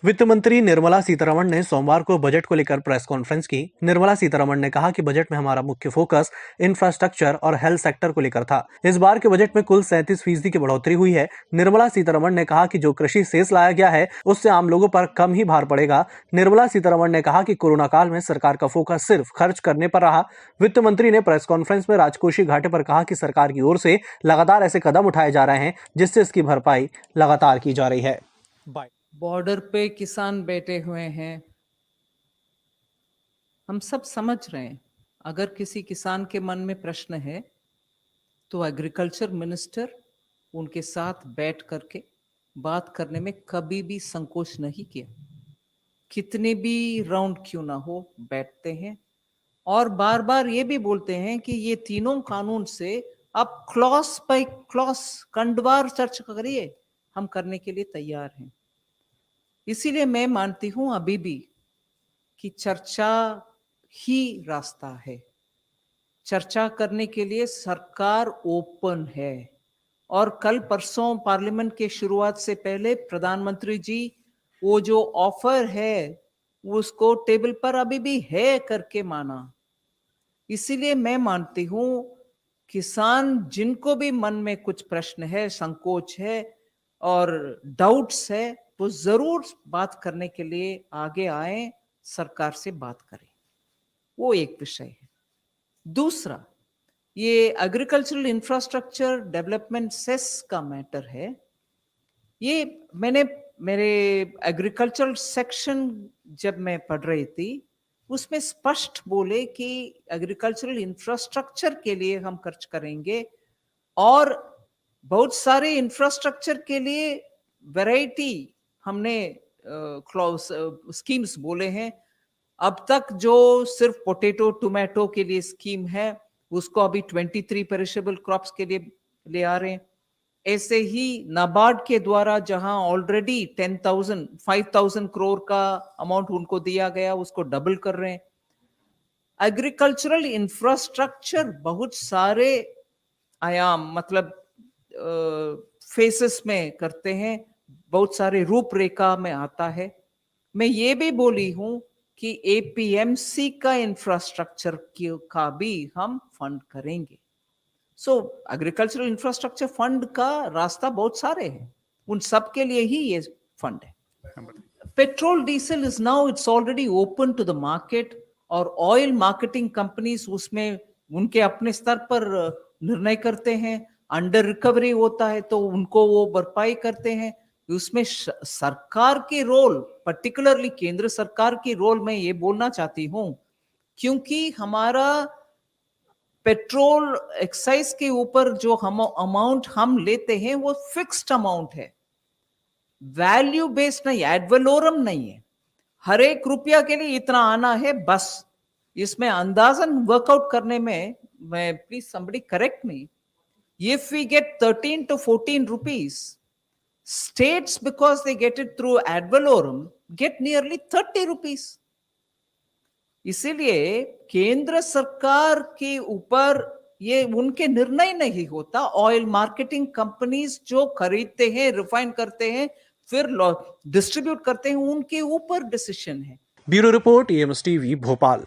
वित्त मंत्री निर्मला सीतारमण ने सोमवार को बजट को लेकर प्रेस कॉन्फ्रेंस की। निर्मला सीतारमण ने कहा कि बजट में हमारा मुख्य फोकस इंफ्रास्ट्रक्चर और हेल्थ सेक्टर को लेकर था। इस बार के बजट में कुल 37% की बढ़ोतरी हुई है। निर्मला सीतारमण ने कहा कि जो कृषि सेस लाया गया है उससे आम लोगों पर कम ही भार पड़ेगा। निर्मला सीतारमण ने कहा कि कोरोना काल में सरकार का फोकस सिर्फ खर्च करने पर रहा। वित्त मंत्री ने प्रेस कॉन्फ्रेंस में राजकोषीय घाटे पर कहा कि सरकार की ओर से लगातार ऐसे कदम उठाए जा रहे हैं जिससे इसकी भरपाई लगातार की जा रही है। बॉर्डर पे किसान बैठे हुए हैं, हम सब समझ रहे हैं। अगर किसी किसान के मन में प्रश्न है तो एग्रीकल्चर मिनिस्टर उनके साथ बैठ करके बात करने में कभी भी संकोच नहीं किया। कितने भी राउंड क्यों ना हो, बैठते हैं और बार बार ये भी बोलते हैं कि ये तीनों कानून से आप क्लॉज बाय क्लॉज खंडवार चर्चा करिए, हम करने के लिए तैयार हैं। इसीलिए मैं मानती हूं अभी भी कि चर्चा ही रास्ता है। चर्चा करने के लिए सरकार ओपन है और कल परसों पार्लियामेंट के शुरुआत से पहले प्रधानमंत्री जी वो जो ऑफर है उसको टेबल पर अभी भी है करके माना। इसीलिए मैं मानती हूं किसान जिनको भी मन में कुछ प्रश्न है, संकोच है और डाउट्स है, वो जरूर बात करने के लिए आगे आए, सरकार से बात करें। वो एक विषय है। दूसरा, ये एग्रीकल्चरल इंफ्रास्ट्रक्चर डेवलपमेंट सेस का मैटर है। ये मैंने मेरे एग्रीकल्चरल सेक्शन जब मैं पढ़ रही थी उसमें स्पष्ट बोले कि एग्रीकल्चरल इंफ्रास्ट्रक्चर के लिए हम खर्च करेंगे और बहुत सारे इंफ्रास्ट्रक्चर के लिए वैरायटी हमने स्कीम्स बोले हैं। अब तक जो सिर्फ पोटैटो टोमेटो के लिए स्कीम है उसको अभी 23 पेरिशेबल क्रॉप्स के लिए ले आ रहे हैं। ऐसे ही नाबार्ड के द्वारा जहां ऑलरेडी 5,000 करोड़ का अमाउंट उनको दिया गया उसको डबल कर रहे हैं। एग्रीकल्चरल इंफ्रास्ट्रक्चर बहुत सारे आयाम मतलब फेसेस में करते हैं, बहुत सारे रूपरेखा में आता है। मैं ये भी बोली हूं कि एपीएमसी का इंफ्रास्ट्रक्चर का भी हम फंड करेंगे। सो एग्रीकल्चरल इंफ्रास्ट्रक्चर फंड का रास्ता बहुत सारे हैं, उन सब के लिए ही ये फंड है। Petrol diesel is now it's already open to the market और ऑयल मार्केटिंग कंपनीज उसमें उनके अपने स्तर पर निर्णय करते हैं। अंडर रिकवरी होता है तो उनको वो भरपाई करते हैं। उसमें सरकार की रोल, पर्टिकुलरली केंद्र सरकार की रोल मैं ये बोलना चाहती हूं क्योंकि हमारा पेट्रोल एक्साइज के ऊपर जो हम अमाउंट हम लेते हैं वो फिक्स्ड अमाउंट है, वैल्यू बेस्ड नहीं, एड वैलोरम नहीं है। हर एक रुपया के लिए इतना आना है बस। इसमें अंदाजन वर्कआउट करने में, मैं please somebody correct me, if we get 13 to 14 rupees, states because they get it through ad valorem get nearly 30 rupees. इसीलिए केंद्र सरकार के ऊपर ये उनके निर्णय नहीं होता। ऑयल मार्केटिंग कंपनीज जो खरीदते हैं, रिफाइन करते हैं, फिर डिस्ट्रीब्यूट करते हैं, उनके ऊपर डिसीजन है। Bureau report, EMS TV Bhopal.